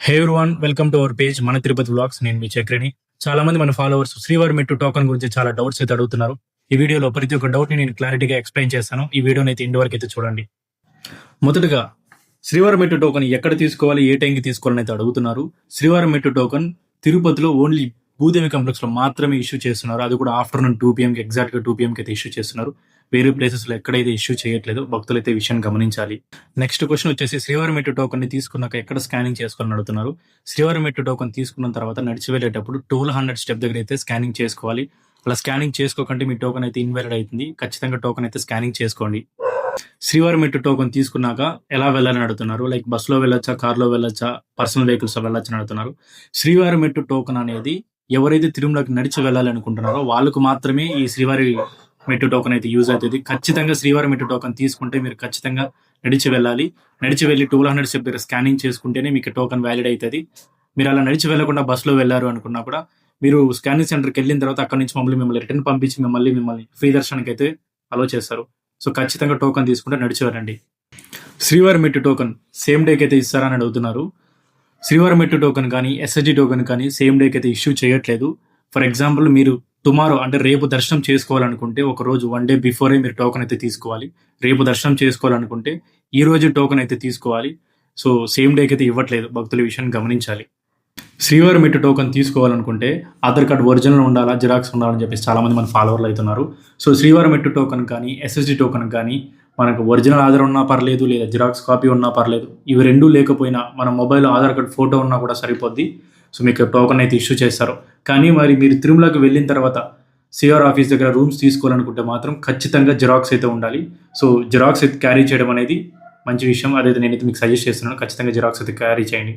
Hey everyone, welcome to our page మన Tirupati vlogs. నేను మీ చక్రిని. చాలా మంది మన ఫాలోవర్స్ శ్రీవారి మెట్టు టోకన్ గురించి చాలా డౌట్స్ అయితే అడుగుతున్నారు. ఈ వీడియోలో ప్రతి ఒక్క డౌట్ ని నేను క్లారిటీగా ఎక్స్ప్లెయిన్ చేస్తాను. ఈ వీడియోని అయితే ఇంటి వరకు అయితే చూడండి. మొదటగా శ్రీవారి మెట్టు టోకన్ ఎక్కడ తీసుకోవాలి, ఏ టైంకి తీసుకోవాలని అయితే అడుగుతున్నారు. శ్రీవారి మెట్టు టోకన్ తిరుపతిలో ఓన్లీ భూదేవి కాంప్లెక్స్ లో మాత్రమే ఇష్యూ చేస్తున్నారు. అది కూడా ఆఫ్టర్నూన్ 2 PM ఎగ్జాక్ట్ గా 2 PM అయితే ఇష్యూ చేస్తున్నారు. వేరే ప్లేసెస్ లో ఎక్కడైతే ఇష్యూ చేయట్లేదు. భక్తులు అయితే విషయాన్ని గమనించాలి. నెక్స్ట్ క్వశ్చన్ వచ్చేసి శ్రీవారి మెట్టు టోకన్ ని తీసుకున్నాక ఎక్కడ స్కానింగ్ చేసుకోవాలని అడుగుతున్నారు. శ్రీవారి మెట్టు టోకన్ తీసుకున్న తర్వాత నడిచి వెళ్ళేటప్పుడు 1200 స్టెప్ దగ్గర అయితే స్కానింగ్ చేసుకోవాలి. అలా స్కానింగ్ చేసుకోకంటే మీ టోకన్ అయితే ఇన్వాలిడ్ అవుతుంది. ఖచ్చితంగా టోకన్ అయితే స్కానింగ్ చేసుకోండి. శ్రీవారి మెట్టు టోకన్ తీసుకున్నాక ఎలా వెళ్ళాలని అడుగుతున్నారు. లైక్ బస్సులో వెళ్ళొచ్చా, కార్లో వెళ్ళొచ్చా, పర్సనల్ వెహికల్స్ వెళ్ళొచ్చా అని అడుగుతున్నారు. శ్రీవారి మెట్టు టోకన్ అనేది ఎవరైతే తిరుమలకి నడిచి వెళ్ళాలి అనుకుంటున్నారో వాళ్ళకు మాత్రమే ఈ శ్రీవారి మెట్టు టోకన్ అయితే యూజ్ అవుతుంది. ఖచ్చితంగా శ్రీవారి మెట్టు టోకన్ తీసుకుంటే మీరు ఖచ్చితంగా నడిచి వెళ్ళాలి. నడిచి వెళ్ళి 1200 స్టెప్ దగ్గర స్కానింగ్ చేసుకుంటేనే మీకు టోకన్ వ్యాలిడ్ అవుతుంది. మీరు అలా నడిచి వెళ్ళకుండా బస్సులో వెళ్ళారు అనుకున్నా కూడా మీరు స్కానింగ్ సెంటర్కి వెళ్ళిన తర్వాత అక్కడ నుంచి మిమ్మల్ని రిటర్న్ పంపించి మిమ్మల్ని ఫ్రీ దర్శనానికి అయితే అలో చేస్తారు. సో ఖచ్చితంగా టోకన్ తీసుకుంటే నడిచి వెళ్ళండి. శ్రీవారి మెట్టు టోకన్ సేమ్ డేకి అయితే ఇస్తారని అడుగుతున్నారు. శ్రీవారి మెట్టు టోకన్ కానీ ఎస్ఎస్జి టోకన్ కానీ సేమ్ డేకి అయితే ఇష్యూ చేయట్లేదు. ఫర్ ఎగ్జాంపుల్ మీరు టుమారో అంటే రేపు దర్శనం చేసుకోవాలనుకుంటే ఒక రోజు 1 day బిఫోరే మీరు టోకన్ అయితే తీసుకోవాలి. రేపు దర్శనం చేసుకోవాలనుకుంటే ఈ రోజు టోకన్ అయితే తీసుకోవాలి. సో సేమ్ డేకి అయితే ఇవ్వట్లేదు. భక్తుల విషయాన్ని గమనించాలి. శ్రీవారి మెట్టు టోకన్ తీసుకోవాలనుకుంటే ఆధార్ కార్డ్ ఒరిజినల్ ఉండాలా, జిరాక్స్ ఉండాలని చెప్పేసి చాలా మంది మన ఫాలోవర్లు అవుతున్నారు. సో శ్రీవారి మెట్టు టోకన్ కానీ ఎస్ఎస్జి టోకన్ కానీ మనకు ఒరిజినల్ ఆధార్ ఉన్నా పర్లేదు, లేదా జిరాక్స్ కాపీ ఉన్నా పర్లేదు. ఇవి రెండూ లేకపోయినా మన మొబైల్లో ఆధార్ కార్డ్ ఫోటో ఉన్నా కూడా సరిపోద్ది. సో మీకు టోకన్ అయితే ఇష్యూ చేస్తారు. కానీ మరి మీరు తిరుమలకి వెళ్ళిన తర్వాత సిఆర్ ఆఫీస్ దగ్గర రూమ్స్ తీసుకోవాలనుకుంటే మాత్రం ఖచ్చితంగా జిరాక్స్ అయితే ఉండాలి. సో జిరాక్స్ అయితే క్యారీ చేయడం అనేది మంచి విషయం. అదైతే నేనైతే మీకు సజెస్ట్ చేస్తున్నాను. ఖచ్చితంగా జిరాక్స్ అయితే క్యారీ చేయండి.